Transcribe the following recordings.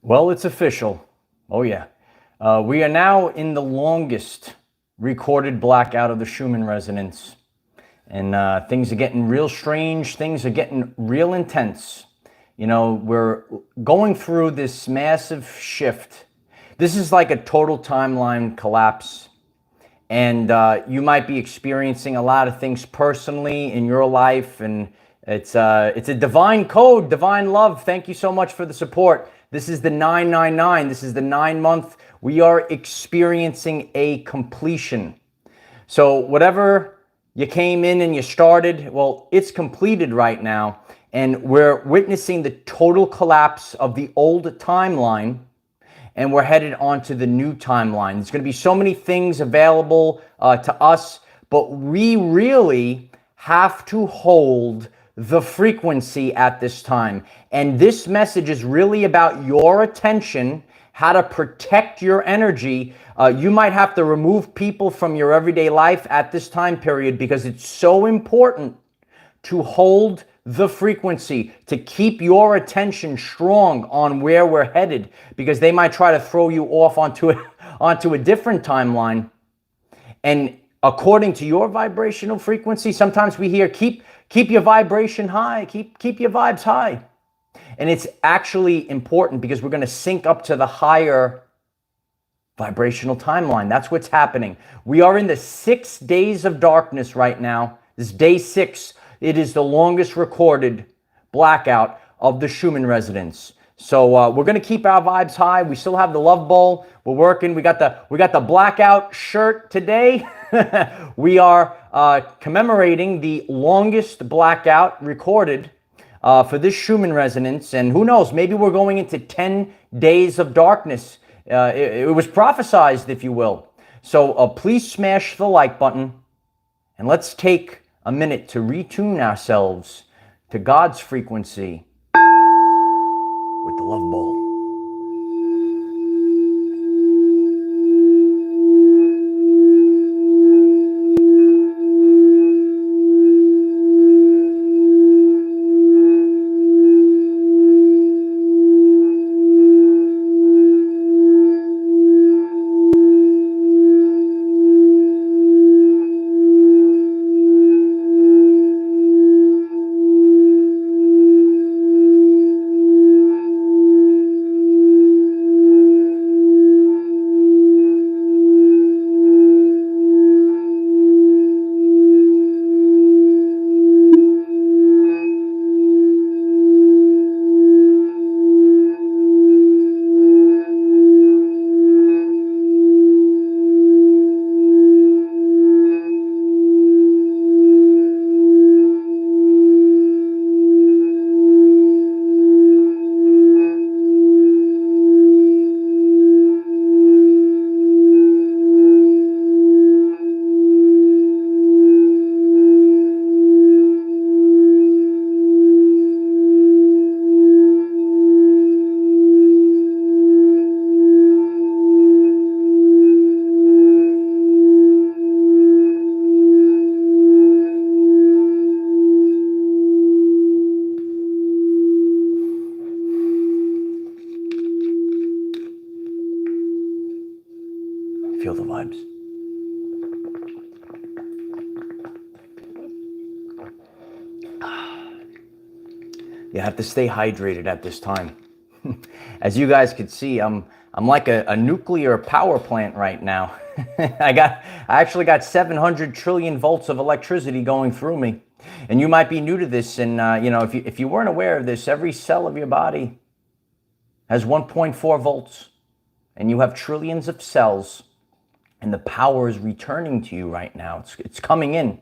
Well, it's official. Oh, yeah. We are now in the longest recorded blackout of the Schumann resonance. And things are getting real strange. Things are getting real intense. You know, we're going through this massive shift. This is like a total timeline collapse. And you might be experiencing a lot of things personally in your life. And it's a divine code, divine love. Thank you so much for the support. This is the 999. This is the 9-month. We are experiencing a completion. So whatever you came in and you started, well, it's completed right now. And we're witnessing the total collapse of the old timeline. And we're headed onto the new timeline. There's going to be so many things available to us, but we really have to hold the frequency at this time. And this message is really about your attention, how to protect your energy. You might have to remove people from your everyday life at this time period because it's so important to hold the frequency, to keep your attention strong on where we're headed, because they might try to throw you off onto a different timeline. And according to your vibrational frequency, sometimes we hear keep your vibration high, keep your vibes high. And it's actually important because we're going to sync up to the higher vibrational timeline. That's what's happening. We are in the 6 days of darkness right now. This is day 6. It is the longest recorded blackout of the Schumann resonance. So we're going to keep our vibes high. We still have the love bowl. We're working. We got the blackout shirt today. We are commemorating the longest blackout recorded for this Schumann resonance. And who knows, maybe we're going into 10 days of darkness. It was prophesized, if you will. So please smash the like button and let's take a minute to retune ourselves to God's frequency with the love bowl. Feel the vibes. You have to stay hydrated at this time. As you guys can see, I'm like a nuclear power plant right now. I actually got 700 trillion volts of electricity going through me. And you might be new to this, and you know, if you weren't aware of this, every cell of your body has 1.4 volts, and you have trillions of cells. And the power is returning to you right now. It's coming in.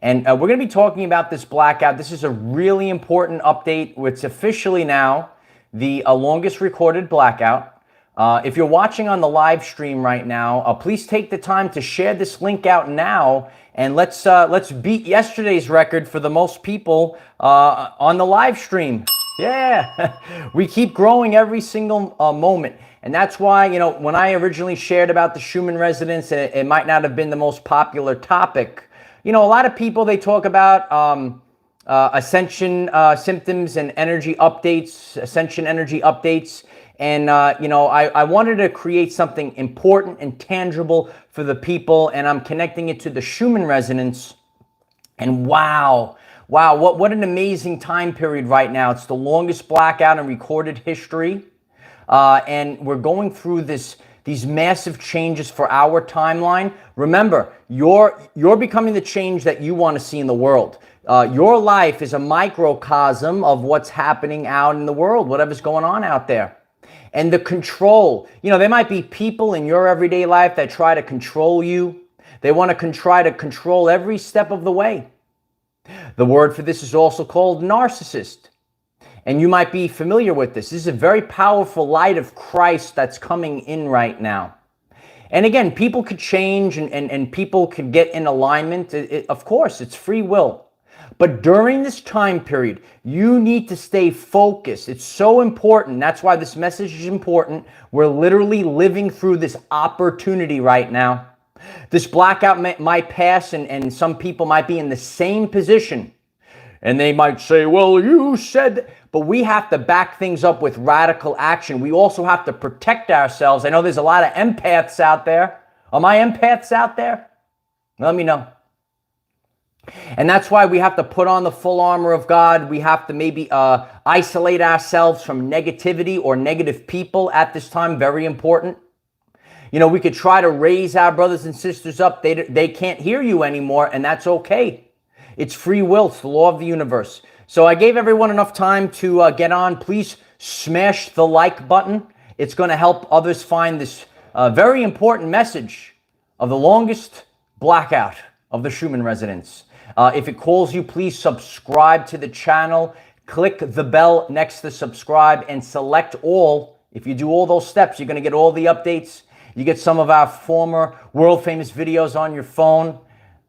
And we're going to be talking about this blackout. This is a really important update. It's officially now the longest recorded blackout. If you're watching on the live stream right now, please take the time to share this link out now. And let's beat yesterday's record for the most people on the live stream. Yeah, we keep growing every single moment. And that's why, you know, when I originally shared about the Schumann resonance, it might not have been the most popular topic. You know, a lot of people, they talk about ascension symptoms and energy updates, ascension energy updates. And, I wanted to create something important and tangible for the people, and I'm connecting it to the Schumann resonance. And wow, what an amazing time period right now. It's the longest blackout in recorded history. And we're going through these massive changes for our timeline. Remember, you're becoming the change that you want to see in the world. Your life is a microcosm of what's happening out in the world, whatever's going on out there. And the control, there might be people in your everyday life that try to control you. They want to try to control every step of the way. The word for this is also called narcissist. And you might be familiar with this. This is a very powerful light of Christ that's coming in right now. And again, people could change and people could get in alignment. Of course, it's free will. But during this time period, you need to stay focused. It's so important. That's why this message is important. We're literally living through this opportunity right now. This blackout might pass, and some people might be in the same position. And they might say, well, you said, but we have to back things up with radical action. We also have to protect ourselves. I know there's a lot of empaths out there. Are my empaths out there? Let me know. And that's why we have to put on the full armor of God. We have to maybe isolate ourselves from negativity or negative people at this time. Very important. We could try to raise our brothers and sisters up. They can't hear you anymore, and that's okay. It's free will. It's the law of the universe. So I gave everyone enough time to get on. Please smash the like button. It's going to help others find this very important message of the longest blackout of the Schumann resonance. If it calls you, please subscribe to the channel. Click the bell next to subscribe and select all. If you do all those steps, you're going to get all the updates. You get some of our former world-famous videos on your phone.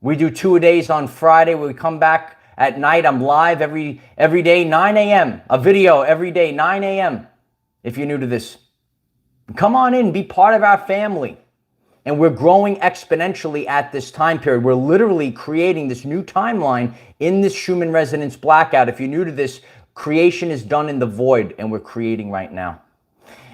We do 2 a days on Friday where we come back at night. I'm live every day, 9 a.m. A video every day, 9 a.m. If you're new to this. Come on in, be part of our family. And we're growing exponentially at this time period. We're literally creating this new timeline in this Schumann resonance blackout. If you're new to this, creation is done in the void, and we're creating right now.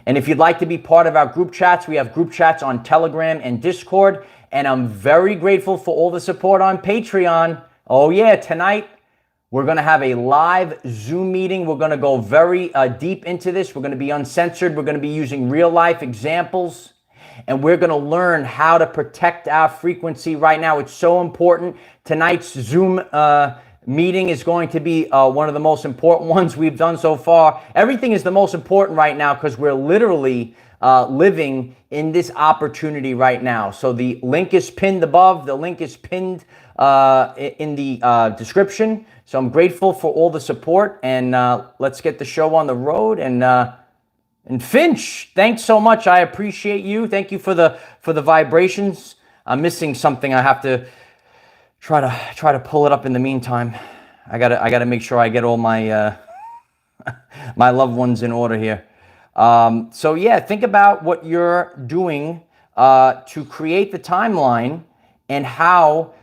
And if you'd like to be part of our group chats, we have group chats on Telegram and Discord. And I'm very grateful for all the support on Patreon. Oh yeah, tonight we're going to have a live Zoom meeting. We're going to go very deep into this. We're going to be uncensored. We're going to be using real life examples. And we're going to learn how to protect our frequency right now. It's so important. Tonight's Zoom meeting is going to be one of the most important ones we've done so far. Everything is the most important right now because we're literally living in this opportunity right now. So the link is pinned above. The link is pinned in the description. So I'm grateful for all the support, and let's get the show on the road. And Finch, thanks so much. I appreciate you. Thank you for the vibrations. I'm missing something. I have to try to pull it up in the meantime. I gotta make sure I get all my my loved ones in order here. So yeah, think about what you're doing to create the timeline and how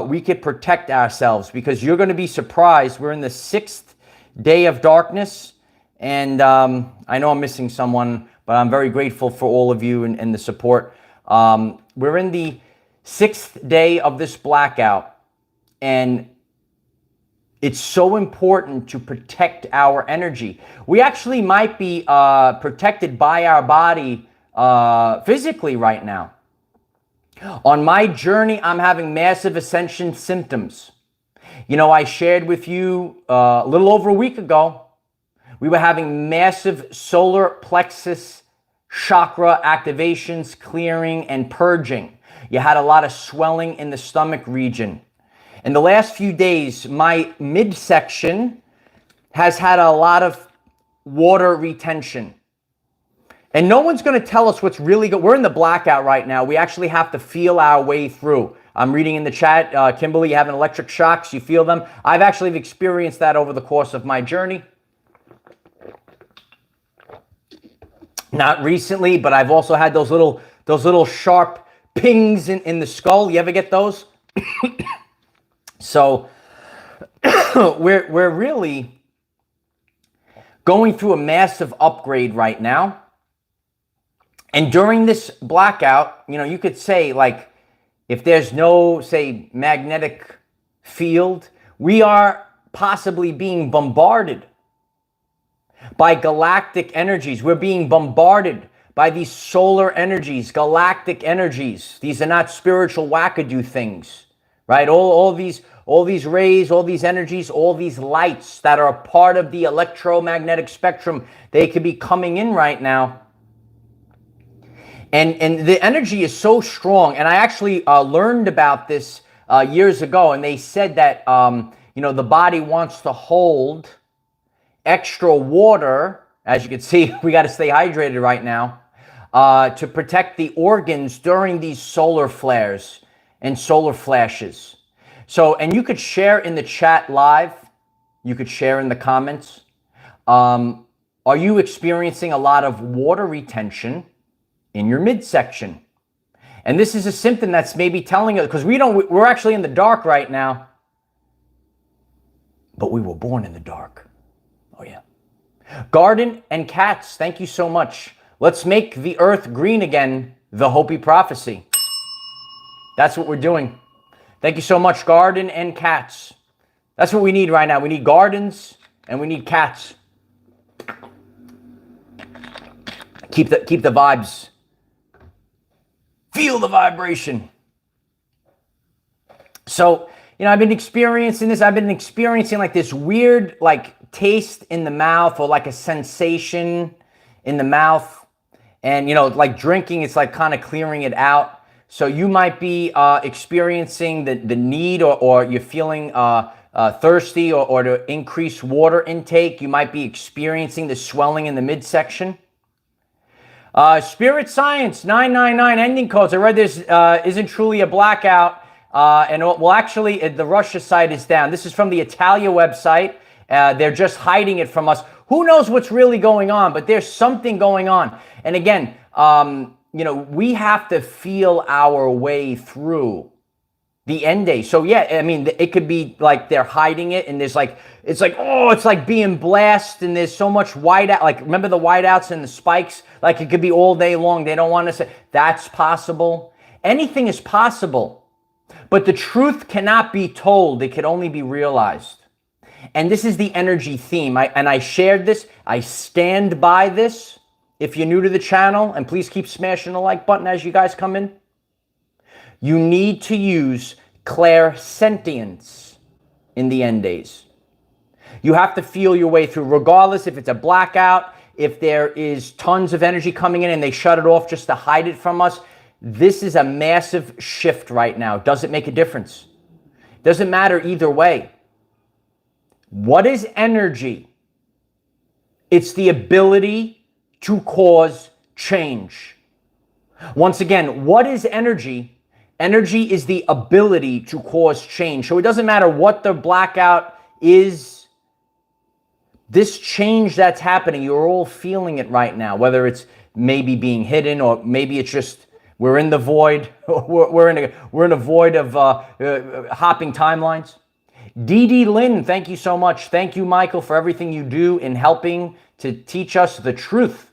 we could protect ourselves, because you're going to be surprised. We're in the 6th day of darkness, and I know I'm missing someone, but I'm very grateful for all of you and the support. We're in the 6th day of this blackout, and it's so important to protect our energy. We actually might be protected by our body physically right now. On my journey, I'm having massive ascension symptoms. I shared with you a little over a week ago, we were having massive solar plexus chakra activations, clearing, and purging. You had a lot of swelling in the stomach region. In the last few days, my midsection has had a lot of water retention. And no one's going to tell us what's really good. We're in the blackout right now. We actually have to feel our way through. I'm reading in the chat, Kimberly, you having electric shocks. You feel them. I've actually experienced that over the course of my journey. Not recently, but I've also had those little sharp pings in the skull. You ever get those? So we're really going through a massive upgrade right now. And during this blackout, you could say, like, if there's no, say, magnetic field, we are possibly being bombarded by galactic energies. We're being bombarded by these solar energies, galactic energies. These are not spiritual wackadoo things, right? All these rays, all these energies, all these lights that are a part of the electromagnetic spectrum, they could be coming in right now. And the energy is so strong. And I actually learned about this years ago, and they said that the body wants to hold extra water. As you can see, we got to stay hydrated right now, to protect the organs during these solar flares and solar flashes. So, and you could share in the chat live. You could share in the comments. Are you experiencing a lot of water retention in your midsection? And this is a symptom that's maybe telling us, because we're actually in the dark right now, but we were born in the dark. Oh yeah. Garden and cats, thank you so much. Let's make the earth green again, the Hopi prophecy. That's what we're doing. Thank you so much, garden and cats. That's what we need right now. We need gardens and we need cats. Keep the vibes. Feel the vibration. So, I've been experiencing this. I've been experiencing like this weird, like, taste in the mouth, or like a sensation in the mouth. And, like drinking, it's like kind of clearing it out. So you might be experiencing the need, or you're feeling thirsty, or to increase water intake. You might be experiencing the swelling in the midsection. Spirit Science 999 ending codes. I read this isn't truly a blackout. Actually, the Russia site is down. This is from the Italia website. They're just hiding it from us. Who knows what's really going on? But there's something going on. And again, we have to feel our way through the end day. So yeah, I mean, it could be like they're hiding it, and there's like, it's like being blasted, and there's so much whiteout. Like, remember the whiteouts and the spikes? Like, it could be all day long. They don't want to say that's possible. Anything is possible, but the truth cannot be told. It can only be realized. And this is the energy theme. I shared this. I stand by this. If you're new to the channel, and please keep smashing the like button as you guys come in, you need to use clairsentience in the end days. You have to feel your way through, regardless if it's a blackout, if there is tons of energy coming in and they shut it off just to hide it from us. This is a massive shift right now. Does it make a difference? Doesn't matter either way. What is energy? It's the ability to cause change. Once again, what is energy? Energy is the ability to cause change. So it doesn't matter what the blackout is. This change that's happening, you're all feeling it right now, whether it's maybe being hidden, or maybe it's just we're in the void. we're in a void of hopping timelines. DD Lynn, thank you so much. Thank you, Michael, for everything you do in helping to teach us the truth.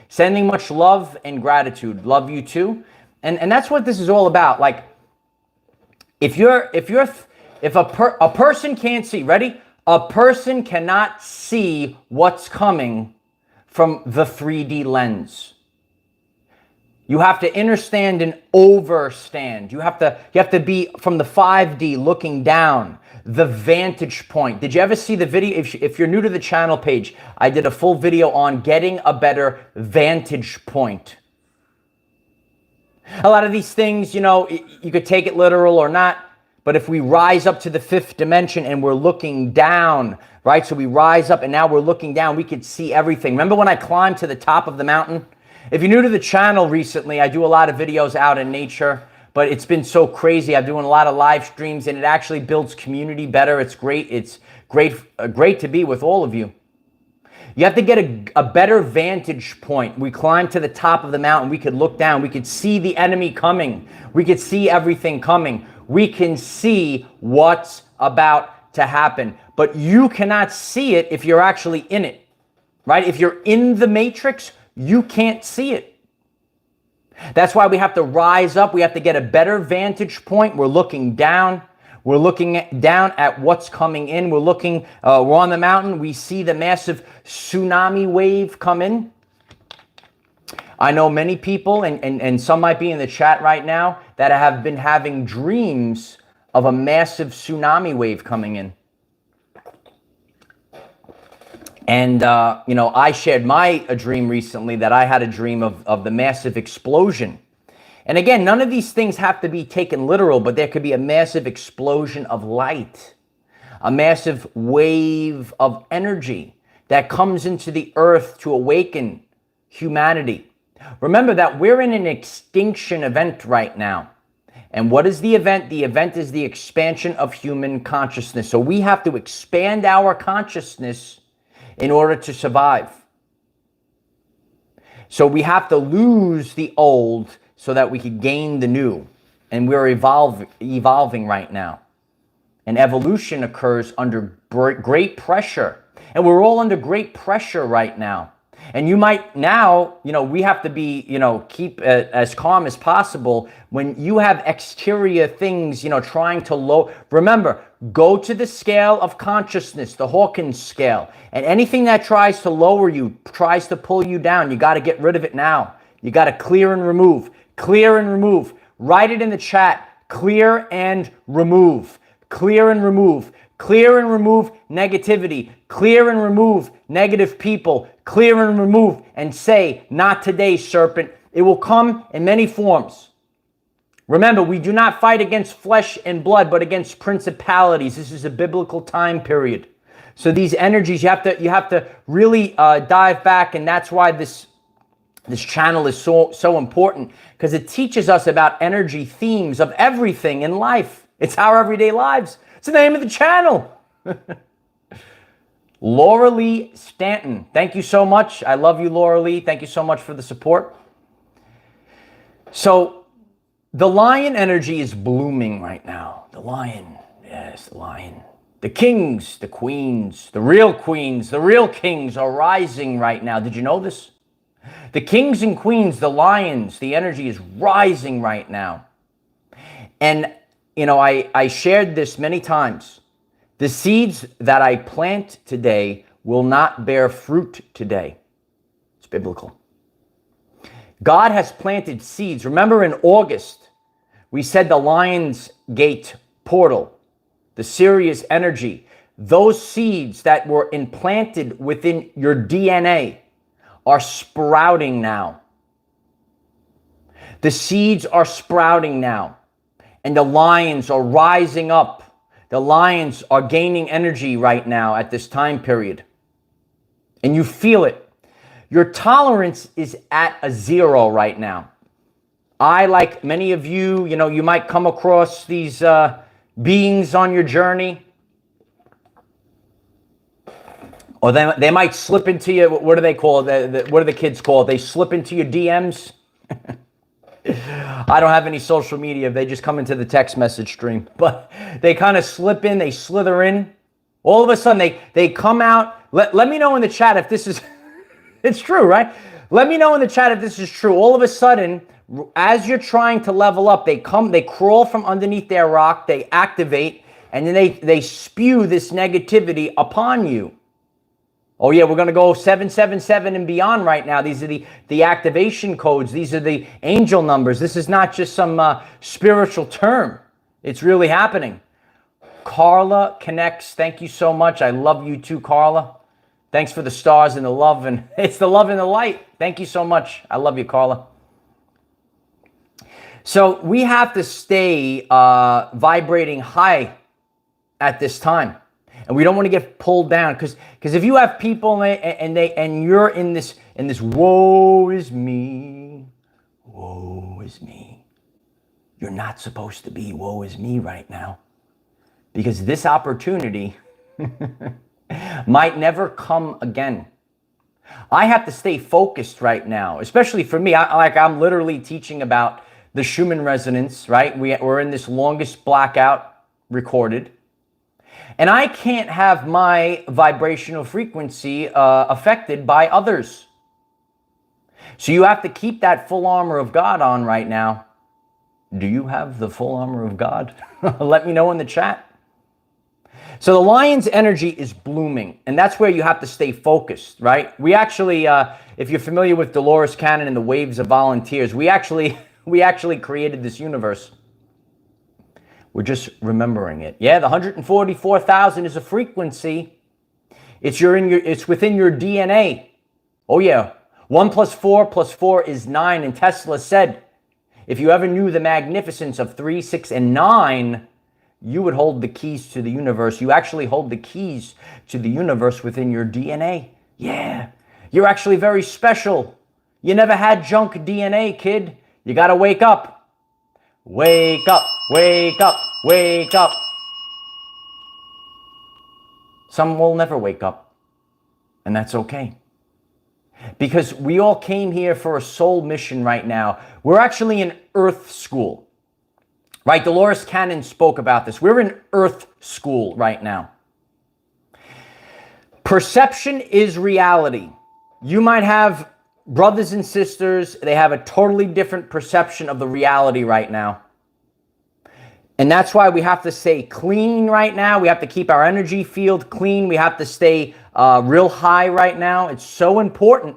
Sending much love and gratitude. Love you too. And that's what this is all about. Like, if a person can't see, ready? A person cannot see what's coming from the 3D lens. You have to understand and overstand. You have to be from the 5D looking down, the vantage point. Did you ever see the video? If you're new to the channel page, I did a full video on getting a better vantage point. A lot of these things, you could take it literal or not, but if we rise up to the 5th dimension and we're looking down, right? So we rise up and now we're looking down, we could see everything. Remember when I climbed to the top of the mountain? If you're new to the channel recently, I do a lot of videos out in nature, but it's been so crazy. I'm doing a lot of live streams, and it actually builds community better. It's great. It's great to be with all of you. You have to get a better vantage point. We climbed to the top of the mountain. We could look down. We could see the enemy coming. We could see everything coming. We can see what's about to happen. But you cannot see it if you're actually in it, right? If you're in the matrix, you can't see it. That's why we have to rise up. We have to get a better vantage point. We're looking down. We're looking down at what's coming in. We're on the mountain. We see the massive tsunami wave come in. I know many people, and some might be in the chat right now, that have been having dreams of a massive tsunami wave coming in. And, I shared my dream recently that I had a dream of the massive explosion. And again, none of these things have to be taken literal, but there could be a massive explosion of light, a massive wave of energy that comes into the earth to awaken humanity. Remember that we're in an extinction event right now. And what is the event? The event is the expansion of human consciousness. So we have to expand our consciousness in order to survive. So we have to lose the old so that we could gain the new. And we're evolving right now. And evolution occurs under great pressure. And we're all under great pressure right now. And you might now, we have to be, keep as calm as possible when you have exterior things, trying to low. Remember, go to the scale of consciousness, the Hawkins scale. And anything that tries to lower you, tries to pull you down, you got to get rid of it now. You got to clear and remove. Clear and remove. Write it in the chat. Clear and remove. Clear and remove. Clear and remove negativity. Clear and remove negative people. Clear and remove and say, not today, serpent. It will come in many forms. Remember, we do not fight against flesh and blood, but against principalities. This is a biblical time period. So these energies, you have to really dive back, and that's why this channel is so important, because it teaches us about energy themes of everything in life. It's our everyday lives. It's the name of the channel. Laura Lee Stanton, thank you so much. I love you, Laura Lee. Thank you so much for the support. So the lion energy is blooming right now. The lion, yes, the lion. The kings, the queens, the real kings are rising right now. Did you know this? The kings and queens, the lions, the energy is rising right now. And, I shared this many times. The seeds that I plant today will not bear fruit today. It's biblical. God has planted seeds. Remember in August, we said the Lion's Gate portal, the Sirius energy, those seeds that were implanted within your DNA are sprouting now. The seeds are sprouting now. And the lions are rising up. The lions are gaining energy right now at this time period. And you feel it. Your tolerance is at a 0 right now. I, like many of you, you might come across these beings on your journey. Or they might slip into you. What do they call it? What do the kids call it? They slip into your DMs. I don't have any social media. They just come into the text message stream. But they kind of slip in. They slither in. All of a sudden, they come out. Let me know in the chat if this is... It's true, right? Let me know in the chat if this is true. All of a sudden, as you're trying to level up, they crawl from underneath their rock. They activate. And then they spew this negativity upon you. Oh yeah, we're going to go 777 and beyond right now. These are the activation codes. These are the angel numbers. This is not just some spiritual term. It's really happening. Carla connects. Thank you so much. I love you too, Carla. Thanks for the stars and the love. And it's the love and the light. Thank you so much. I love you, Carla. So we have to stay vibrating high at this time. And we don't want to get pulled down, because if you have people and you're in this woe is me, you're not supposed to be woe is me right now, because this opportunity might never come again. I have to stay focused right now, especially for me. I'm literally teaching about the Schumann resonance, right? We're in this longest blackout recorded. And I can't have my vibrational frequency affected by others. So you have to keep that full armor of God on right now. Do you have the full armor of God? Let me know in the chat. So the lion's energy is blooming, and that's where you have to stay focused, right? We actually, if you're familiar with Dolores Cannon and the Waves of Volunteers, we actually created this universe. We're just remembering it. Yeah, the 144,000 is a frequency. It's within your DNA. Oh yeah, 1 + 4 + 4 is 9, and Tesla said, if you ever knew the magnificence of 3, 6, and 9, you would hold the keys to the universe. You actually hold the keys to the universe within your DNA. Yeah, you're actually very special. You never had junk DNA, kid. You got to wake up. Wake up, wake up, wake up. Some will never wake up, and that's okay. Because we all came here for a soul mission right now. We're actually in Earth School. Right, Dolores Cannon spoke about this. We're in Earth School right now. Perception is reality. You might have brothers and sisters, they have a totally different perception of the reality right now. And that's why we have to stay clean right now. We have to keep our energy field clean. We have to stay real high right now. It's so important.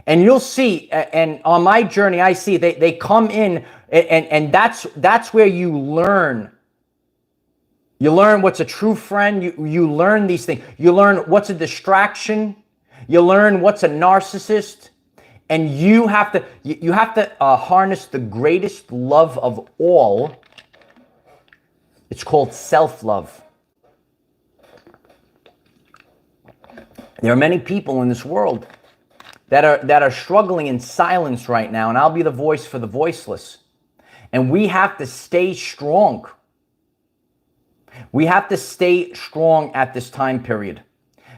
And you'll see, and on my journey, I see they come in, and that's where you learn. You learn what's a true friend. You learn these things. You learn what's a distraction. You learn what's a narcissist. And you have to harness the greatest love of all. It's called self-love. There are many people in this world that are struggling in silence right now, and I'll be the voice for the voiceless. And we have to stay strong. We have to stay strong at this time period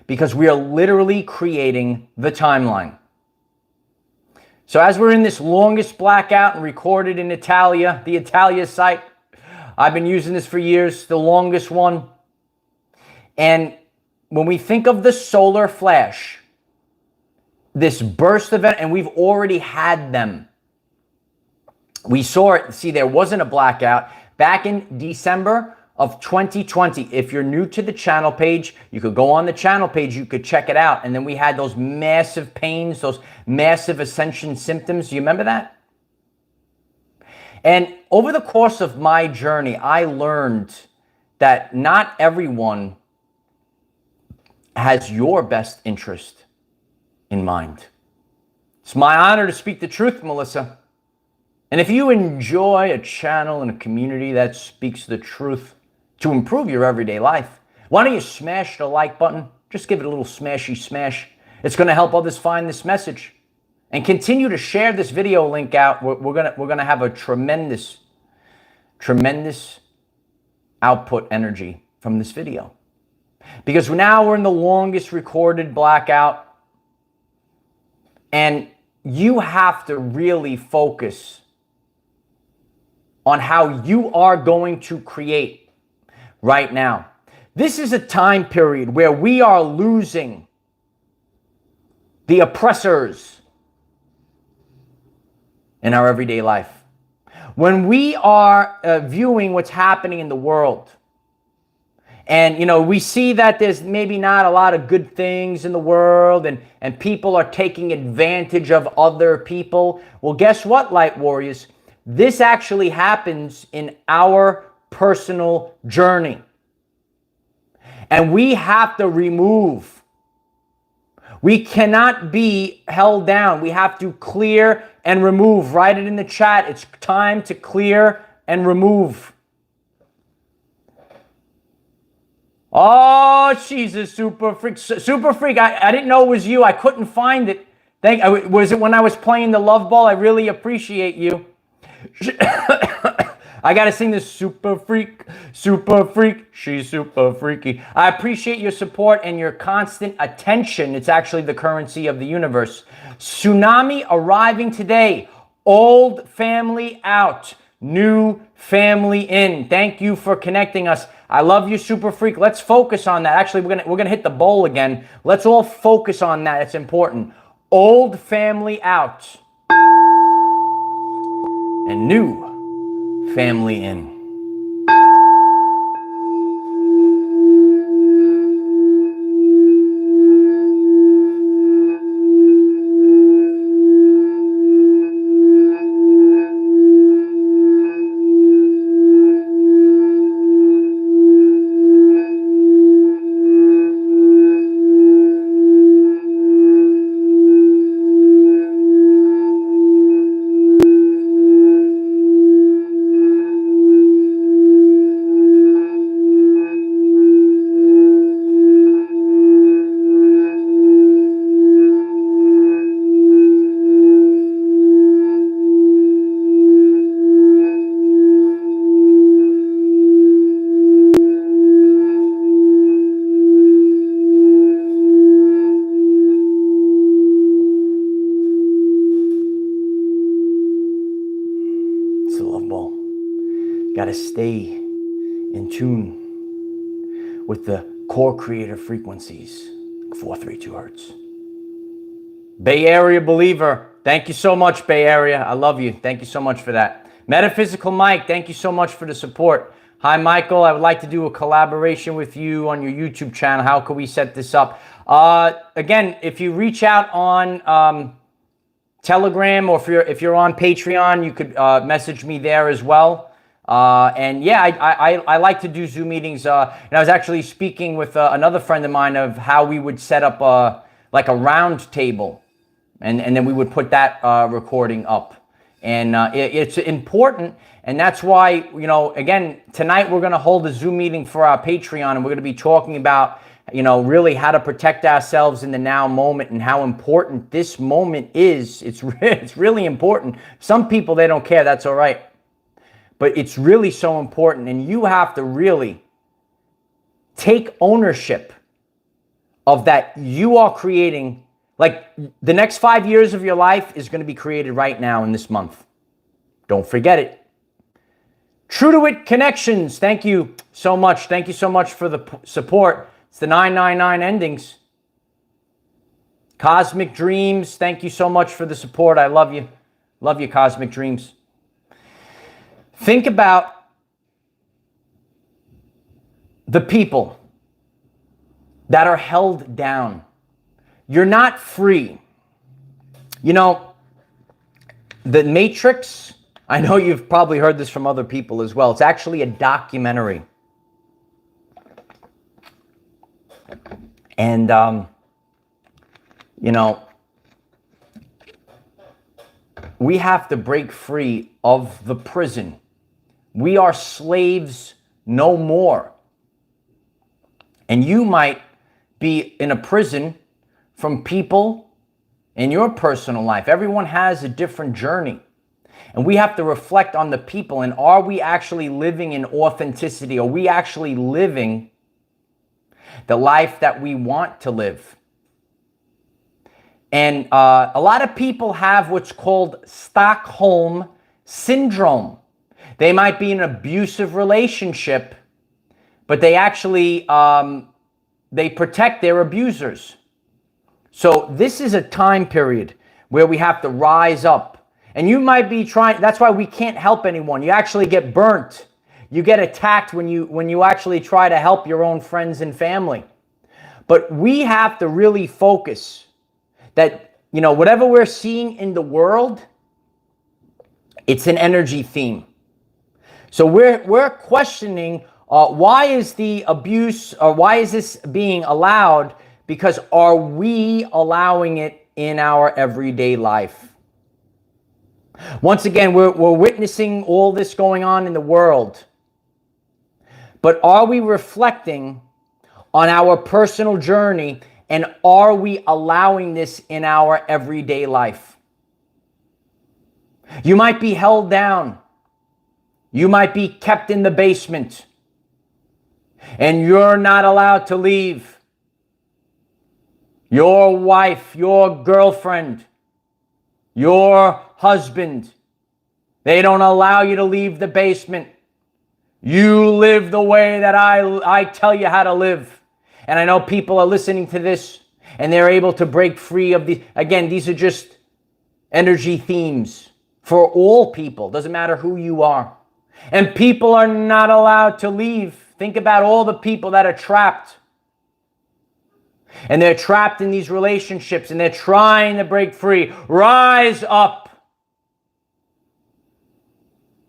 because we are literally creating the timeline. So as we're in this longest blackout and recorded in Italia, the Italia site, I've been using this for years, the longest one. And when we think of the solar flash, this burst event, and we've already had them. We saw it. See, there wasn't a blackout back in December of 2020. If you're new to the channel page, you could go on the channel page, you could check it out. And then we had those massive pains, those massive ascension symptoms. Do you remember that? And over the course of my journey, I learned that not everyone has your best interest in mind. It's my honor to speak the truth, Melissa. And if you enjoy a channel and a community that speaks the truth to improve your everyday life, why don't you smash the like button? Just give it a little smashy smash. It's going to help others find this message. And continue to share this video link out. We're gonna have a tremendous output energy from this video. Because now we're in the longest recorded blackout. And you have to really focus on how you are going to create right now. This is a time period where we are losing the oppressors in our everyday life. When we are viewing what's happening in the world, and, you know, we see that there's maybe not a lot of good things in the world, and people are taking advantage of other people. Well, guess what, Light Warriors? This actually happens in our personal journey. And we have to remove. We cannot be held down. We have to clear and remove. Write it in the chat. It's time to clear and remove. Oh, Jesus, Super Freak. Super Freak, I didn't know it was you. I couldn't find it. Was it when I was playing the love ball? I really appreciate you. I got to sing this Super Freak, she's super freaky. I appreciate your support and your constant attention. It's actually the currency of the universe. Tsunami arriving today. Old family out. New family in. Thank you for connecting us. I love you, Super Freak. Let's focus on that. Actually, we're gonna hit the bowl again. Let's all focus on that. It's important. Old family out and new family in. Got to stay in tune with the core creative frequencies, 432 hertz. Bay Area believer, thank you so much, Bay Area. I love you. Thank you so much for that. Metaphysical Mike, thank you so much for the support. Hi, Michael. I would like to do a collaboration with you on your YouTube channel. How can we set this up? Again, if you reach out on Telegram, or if you're on Patreon, you could message me there as well. And yeah, I like to do Zoom meetings. And I was actually speaking with another friend of mine of how we would set up like a round table, and then we would put that recording up. And it's important, and that's why, you know, again, tonight we're going to hold a Zoom meeting for our Patreon, and we're going to be talking about, you know, really how to protect ourselves in the now moment and how important this moment is. It's really important. Some people, they don't care. That's all right. But it's really so important, and you have to really take ownership of that. You are creating, like, the next 5 years of your life is going to be created right now in this month. Don't forget it. True to It Connections, thank you so much. Thank you so much for the support. It's the 999 endings. Cosmic Dreams, thank you so much for the support. I love you. Love you, Cosmic Dreams. Think about the people that are held down. You're not free. You know, The Matrix, I know you've probably heard this from other people as well. It's actually a documentary. And, you know, we have to break free of the prison. We are slaves no more. And you might be in a prison from people in your personal life. Everyone has a different journey. And we have to reflect on the people. And are we actually living in authenticity? Are we actually living the life that we want to live? And a lot of people have what's called Stockholm Syndrome. They might be in an abusive relationship, but they actually, they protect their abusers. So this is a time period where we have to rise up. And you might be trying, that's why we can't help anyone. You actually get burnt. You get attacked when you actually try to help your own friends and family. But we have to really focus that, you know, whatever we're seeing in the world, it's an energy theme. So we're questioning why is the abuse, or why is this being allowed? Because are we allowing it in our everyday life? Once again, we're witnessing all this going on in the world. But are we reflecting on our personal journey, and are we allowing this in our everyday life? You might be held down. You might be kept in the basement, and you're not allowed to leave. Your wife, your girlfriend, your husband, they don't allow you to leave the basement. You live the way that I tell you how to live. And I know people are listening to this, And they're able to break free of the, again, these are just energy themes for all people. Doesn't matter who you are. And people are not allowed to leave. Think about all the people that are trapped. And they're trapped in these relationships and they're trying to break free. Rise up.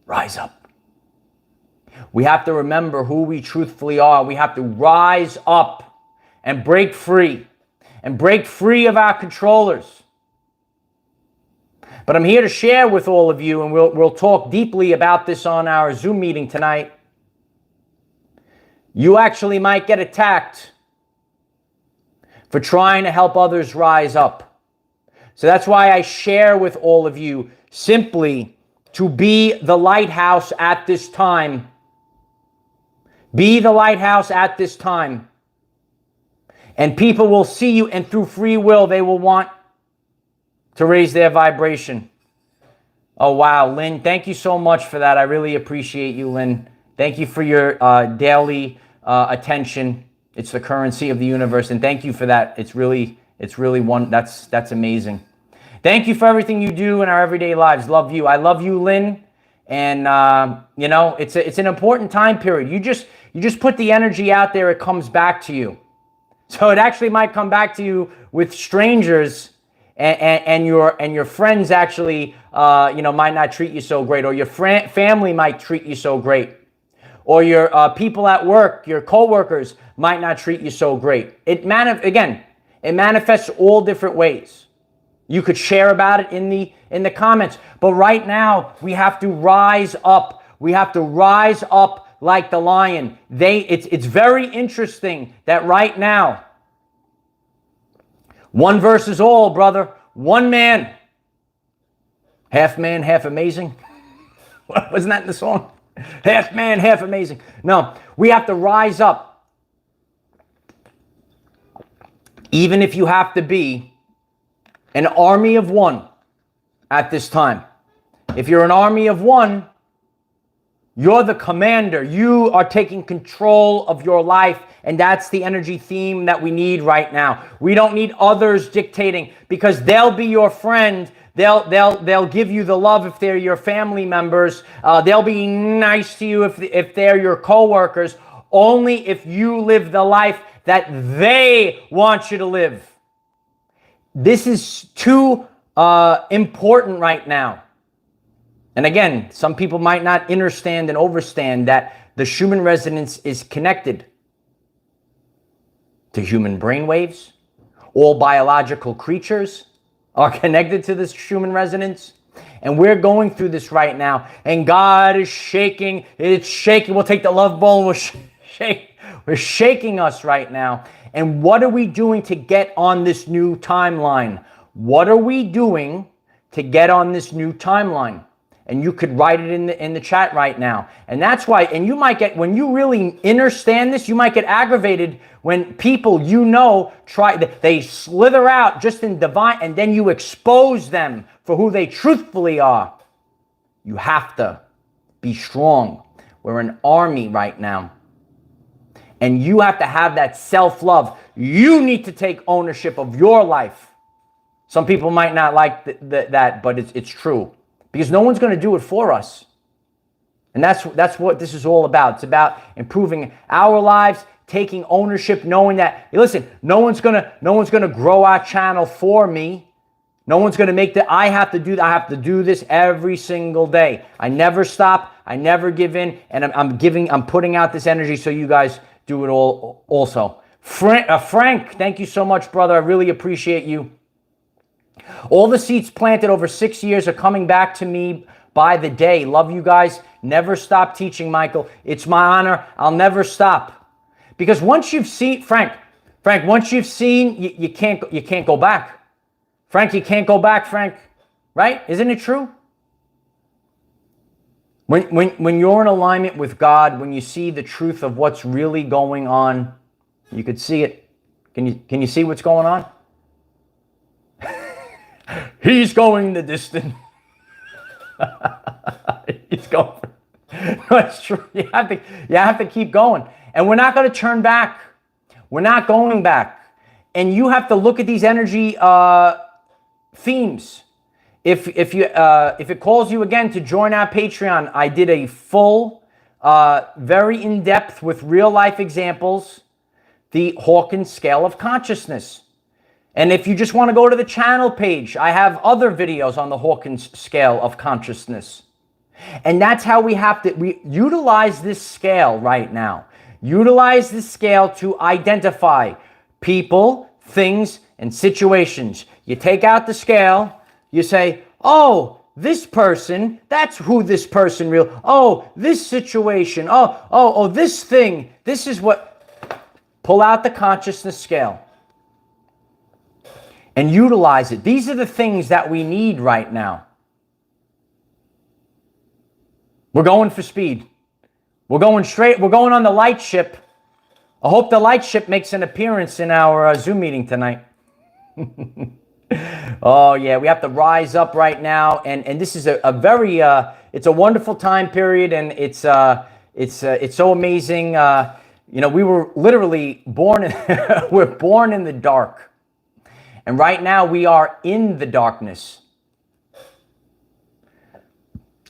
Rise up. We have to remember who we truthfully are. We have to rise up and break free. And break free of our controllers. But I'm here to share with all of you, and we'll talk deeply about this on our Zoom meeting tonight. You actually might get attacked for trying to help others rise up. So that's why I share with all of you simply to be the lighthouse at this time. Be the lighthouse at this time. And people will see you, and through free will, they will want to raise their vibration. Oh, wow. Lynn, thank you so much for that. I really appreciate you, Lynn. Thank you for your daily attention. It's the currency of the universe. And thank you for that. It's really that's amazing. Thank you for everything you do in our everyday lives. Love you. I love you, Lynn. And, you know, it's an important time period. You just put the energy out there. It comes back to you. So it actually might come back to you with strangers, and your friends actually, might not treat you so great, or your family might treat you so great, or your people at work, your coworkers might not treat you so great. It manifests all different ways. You could share about it in the comments, but right now we have to rise up. We have to rise up like the lion. It's very interesting that right now, one versus all, brother. One man, half amazing. Wasn't that in the song? Half man, half amazing. No, we have to rise up. Even if you have to be an army of one at this time. If you're an army of one, you're the commander. You are taking control of your life, and that's the energy theme that we need right now. We don't need others dictating, because they'll be your friend. They'll give you the love if they're your family members. They'll be nice to you if they're your coworkers. Only if you live the life that they want you to live. This is too important right now. And again, some people might not understand and overstand that the Schumann resonance is connected to human brainwaves. All biological creatures are connected to this Schumann resonance. And we're going through this right now. And God is shaking. It's shaking. We'll take the love ball and we're shaking us right now. And what are we doing to get on this new timeline? What are we doing to get on this new timeline? And you could write it in the chat right now. And that's why, and you might get, when you really understand this, you might get aggravated when people they slither out just in divine, and then you expose them for who they truthfully are. You have to be strong. We're an army right now. And you have to have that self-love. You need to take ownership of your life. Some people might not like that, but it's true. Because no one's going to do it for us. And that's what this is all about. It's about improving our lives, taking ownership, knowing that, listen, no one's gonna grow our channel for me. No one's gonna make that. I have to do this every single day. I never stop, I never give in, and I'm putting out this energy so you guys do it all also. Frank, thank you so much, brother. I really appreciate you. All the seeds planted over 6 years are coming back to me by the day. Love you guys. Never stop teaching, Michael. It's my honor. I'll never stop. Because once you've seen, Frank, once you've seen, you can't go back. Frank, you can't go back, Frank. Right? Isn't it true? When you're in alignment with God, when you see the truth of what's really going on, you could see it. Can you see what's going on? He's going the distance. He's going. No, it's true. You have to keep going. And we're not going to turn back. We're not going back. And you have to look at these energy themes. If it calls you again to join our Patreon, I did a full, very in-depth with real-life examples, the Hawkins scale of consciousness. And if you just want to go to the channel page, I have other videos on the Hawkins scale of consciousness. And that's how we utilize this scale right now. Utilize this scale to identify people, things, and situations. You take out the scale, you say, oh, this person, that's who this person real. Oh, this situation. Oh, this thing. This is what. Pull out the consciousness scale and utilize it. These are the things that we need right now. We're going for speed. We're going straight. We're going on the light ship. I hope the light ship makes an appearance in our Zoom meeting tonight. Oh, yeah. We have to rise up right now. And this is a very, it's a wonderful time period. And it's so amazing. You know, we were literally born, we're born in the dark. And right now we are in the darkness.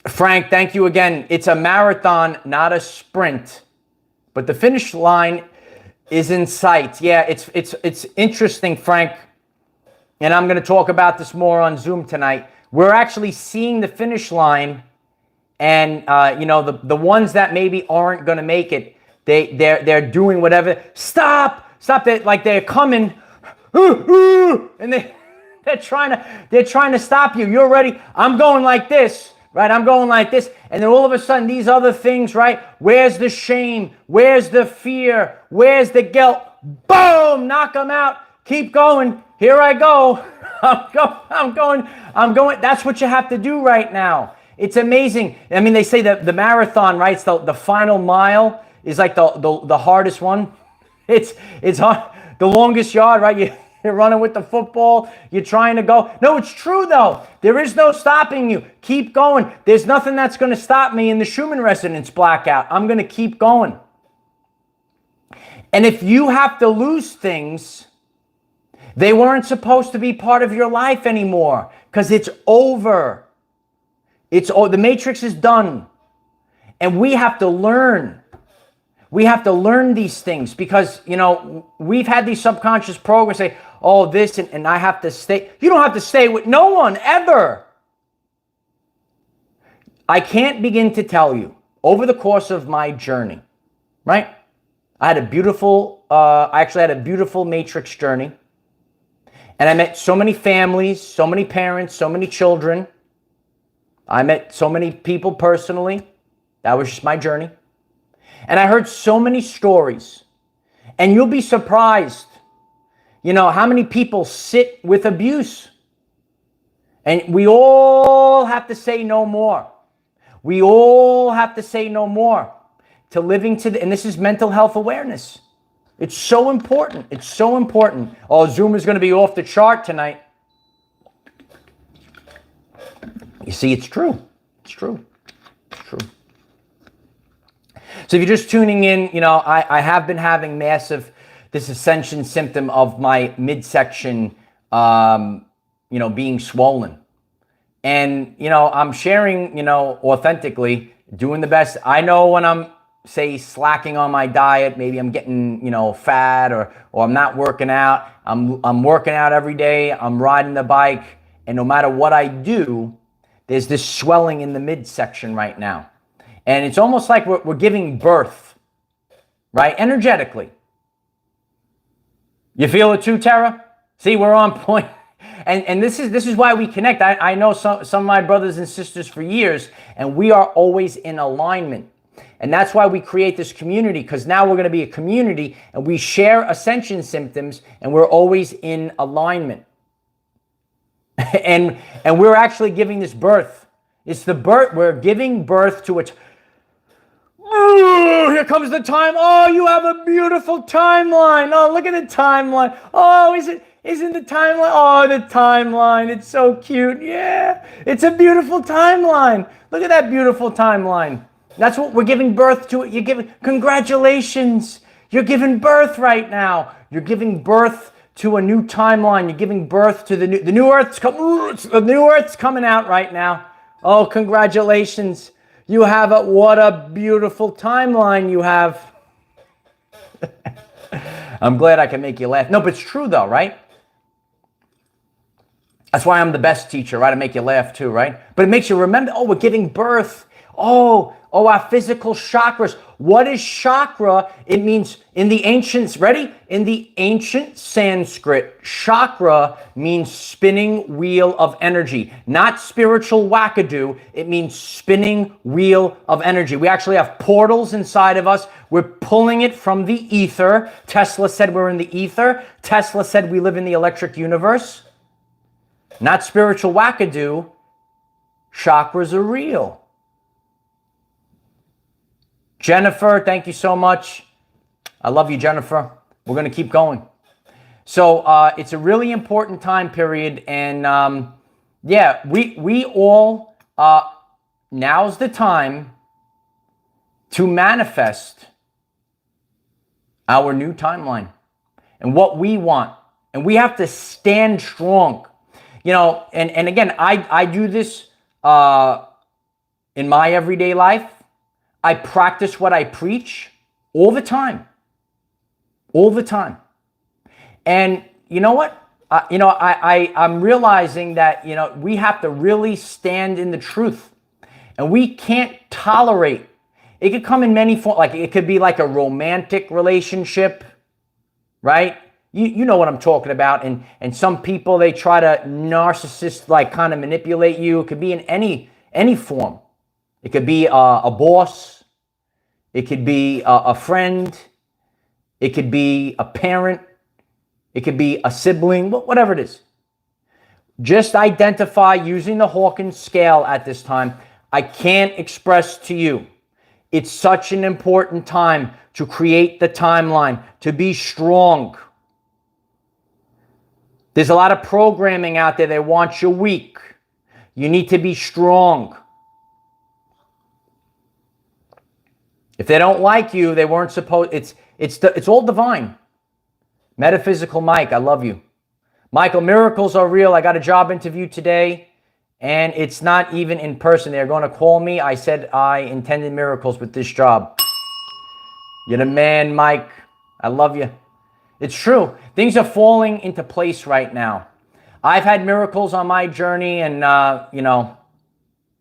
Frank, thank you again. It's a marathon, not a sprint. But the finish line is in sight. Yeah, it's interesting, Frank. And I'm going to talk about this more on Zoom tonight. We're actually seeing the finish line. And, you know, the ones that maybe aren't going to make it, they're doing whatever. Stop! Like they're coming, and they're trying to stop you. You're ready. I'm going like this, right? I'm going like this, and then all of a sudden these other things, right? Where's the shame? Where's the fear? Where's the guilt? Boom! Knock them out. Keep going. Here I go. I'm going. That's what you have to do right now. It's amazing. I mean, they say that the marathon, right? It's the final mile. Is like the hardest one. It's hard. The longest yard, right? You're running with the football. You're trying to go. No, it's true though. There is no stopping you. Keep going. There's nothing that's going to stop me in the Schumann resonance blackout. I'm going to keep going. And if you have to lose things, they weren't supposed to be part of your life anymore because it's over. The matrix is done. And we have to learn. We have to learn these things because, you know, we've had these subconscious programs say, oh, this, and I have to stay. You don't have to stay with no one ever. I can't begin to tell you over the course of my journey, right? I actually had a beautiful matrix journey. And I met so many families, so many parents, so many children. I met so many people personally. That was just my journey. And I heard so many stories. And you'll be surprised, you know, how many people sit with abuse. And we all have to say no more. We all have to say no more to living and this is mental health awareness. It's so important. It's so important. Oh, Zoom is going to be off the chart tonight. You see, it's true. It's true. It's true. So if you're just tuning in, you know, I have been having this ascension symptom of my midsection, you know, being swollen. And, you know, I'm sharing, you know, authentically, doing the best. I know when I'm, say, slacking on my diet, maybe I'm getting, you know, fat or I'm not working out. I'm working out every day. I'm riding the bike. And no matter what I do, there's this swelling in the midsection right now. And it's almost like we're giving birth, right? Energetically. You feel it too, Tara? See, we're on point. And this is why we connect. I know some of my brothers and sisters for years, and we are always in alignment. And that's why we create this community, because now we're going to be a community, and we share ascension symptoms, and we're always in alignment. and we're actually giving this birth. It's the birth. We're giving birth to it. Oh, here comes the time. Oh, you have a beautiful timeline. Oh, look at the timeline. Oh, isn't the timeline? Oh, the timeline. It's so cute. Yeah, it's a beautiful timeline. Look at that beautiful timeline. That's what we're giving birth to. Congratulations. You're giving birth right now. You're giving birth to a new timeline. You're giving birth to the new Earth's the new Earth's coming out right now. Oh, congratulations. You have what a beautiful timeline you have. I'm glad I can make you laugh. No, but it's true though, right? That's why I'm the best teacher, right? I make you laugh too, right? But it makes you remember, oh, we're giving birth. Oh, our physical chakras. What is chakra? It means in the ancients, ready? In the ancient Sanskrit, chakra means spinning wheel of energy, not spiritual wackadoo. It means spinning wheel of energy. We actually have portals inside of us. We're pulling it from the ether. Tesla said we're in the ether. Tesla said we live in the electric universe. Not spiritual wackadoo. Chakras are real. Jennifer, thank you so much. I love you, Jennifer. We're going to keep going. So it's a really important time period. And yeah, we all, now's the time to manifest our new timeline and what we want. And we have to stand strong. You know, and again, I do this in my everyday life. I practice what I preach all the time. All the time. And you know what? I'm realizing that, you know, we have to really stand in the truth. And we can't tolerate. It could come in many forms. Like it could be like a romantic relationship, right? You know what I'm talking about. And some people, they try to narcissist, like kind of manipulate you. It could be in any form. It could be a boss. It could be a friend. It could be a parent. It could be a sibling, whatever it is. Just identify using the Hawkins scale at this time. I can't express to you. It's such an important time to create the timeline, to be strong. There's a lot of programming out there. They want you weak. You need to be strong. If they don't like you, they weren't supposed. It's all divine. Metaphysical Mike, I love you. Michael, miracles are real. I got a job interview today, and it's not even in person. They're going to call me. I said I intended miracles with this job. You're the man, Mike. I love you. It's true. Things are falling into place right now. I've had miracles on my journey, and you know,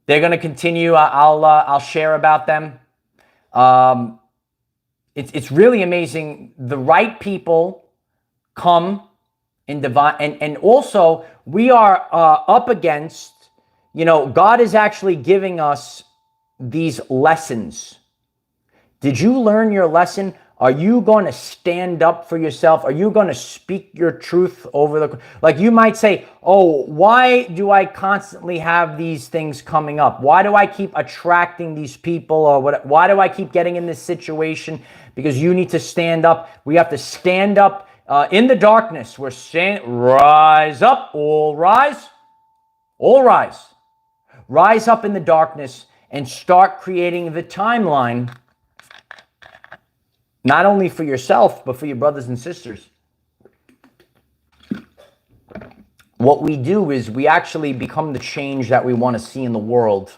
they're going to continue. I'll share about them. It's really amazing. The right people come in divine, and also we are up against, you know, God is actually giving us these lessons. Did you learn your lesson? Are you going to stand up for yourself? Are you going to speak your truth over the... Like you might say, oh, why do I constantly have these things coming up? Why do I keep attracting these people? Or what? Why do I keep getting in this situation? Because you need to stand up. We have to stand up in the darkness. We're saying, rise up, all rise. All rise. Rise up in the darkness and start creating the timeline. Not only for yourself, but for your brothers and sisters. What we do is we actually become the change that we want to see in the world.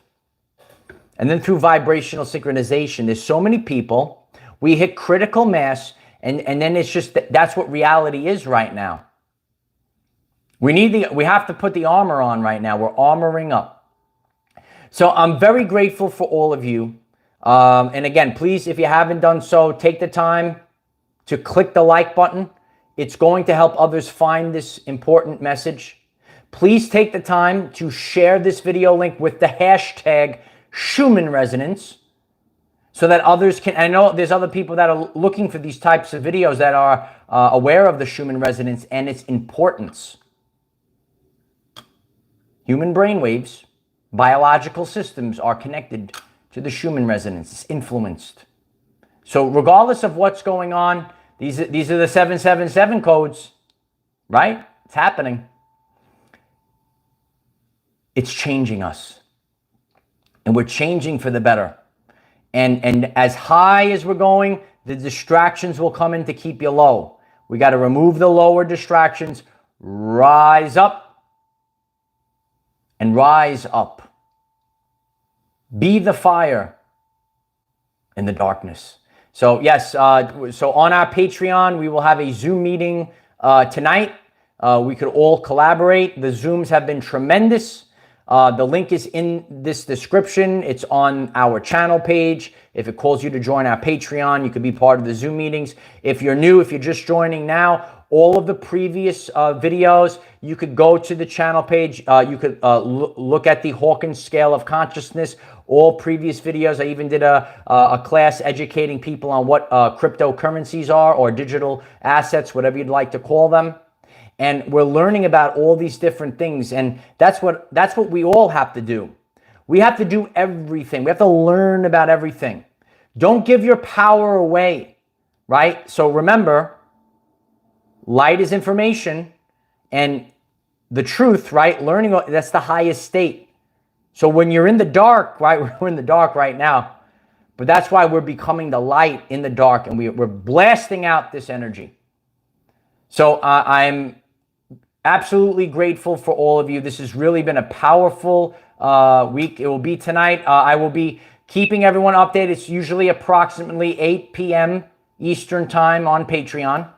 And then through vibrational synchronization, there's so many people, we hit critical mass, and then it's just, that's what reality is right now. We have to put the armor on right now. We're armoring up. So I'm very grateful for all of you. And again, please, if you haven't done so, take the time to click the like button. It's going to help others find this important message. Please take the time to share this video link with the hashtag Schumann Resonance so that others can... I know there's other people that are looking for these types of videos that are aware of the Schumann Resonance and its importance. Human brainwaves, biological systems are connected to the Schumann resonance. It's influenced. So regardless of what's going on, these are the 777 codes, right? It's happening. It's changing us. And we're changing for the better. And as high as we're going, the distractions will come in to keep you low. We got to remove the lower distractions, rise up, and rise up. Be the fire in the darkness. So yes, so on our Patreon, we will have a Zoom meeting tonight. We could all collaborate. The Zooms have been tremendous. The link is in this description. It's on our channel page. If it calls you to join our Patreon, you could be part of the Zoom meetings. If you're new, if you're just joining now, all of the previous videos, you could go to the channel page. You could look at the Hawkins scale of consciousness. All previous videos. I even did a class educating people on what cryptocurrencies are, or digital assets, whatever you'd like to call them. And we're learning about all these different things. And that's what we all have to do. We have to do everything. We have to learn about everything. Don't give your power away, right? So remember, light is information, and the truth, right? Learning, that's the highest state. So when you're in the dark, right? We're in the dark right now, but that's why we're becoming the light in the dark, and we're blasting out this energy. So I'm absolutely grateful for all of you. This has really been a powerful week. It will be tonight. I will be keeping everyone updated. It's usually approximately 8 p.m. Eastern time on Patreon.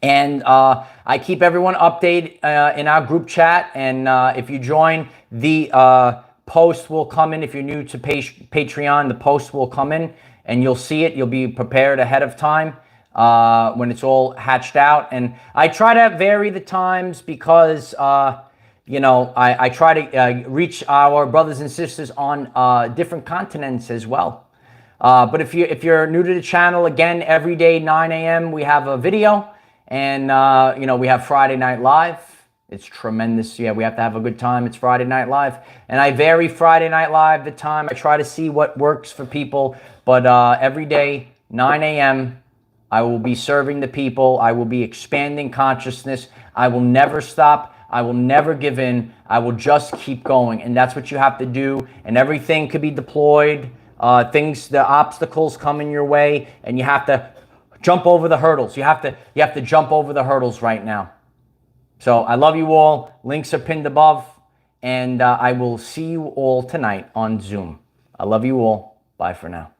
And I keep everyone updated in our group chat. And if you join, the post will come in. If you're new to Patreon, the post will come in and you'll see it. You'll be prepared ahead of time when it's all hatched out. And I try to vary the times because, you know, I try to reach our brothers and sisters on different continents as well. But if you're new to the channel, again, every day, 9 a.m., we have a video. And, you know, we have Friday Night Live. It's tremendous. Yeah, we have to have a good time. It's Friday Night Live. And I vary Friday Night Live the time. I try to see what works for people. But every day, 9 a.m., I will be serving the people. I will be expanding consciousness. I will never stop. I will never give in. I will just keep going. And that's what you have to do. And everything could be deployed. The obstacles come in your way, and you have to jump over the hurdles. You have to jump over the hurdles right now. So I love you all. Links are pinned above. And I will see you all tonight on Zoom. I love you all. Bye for now.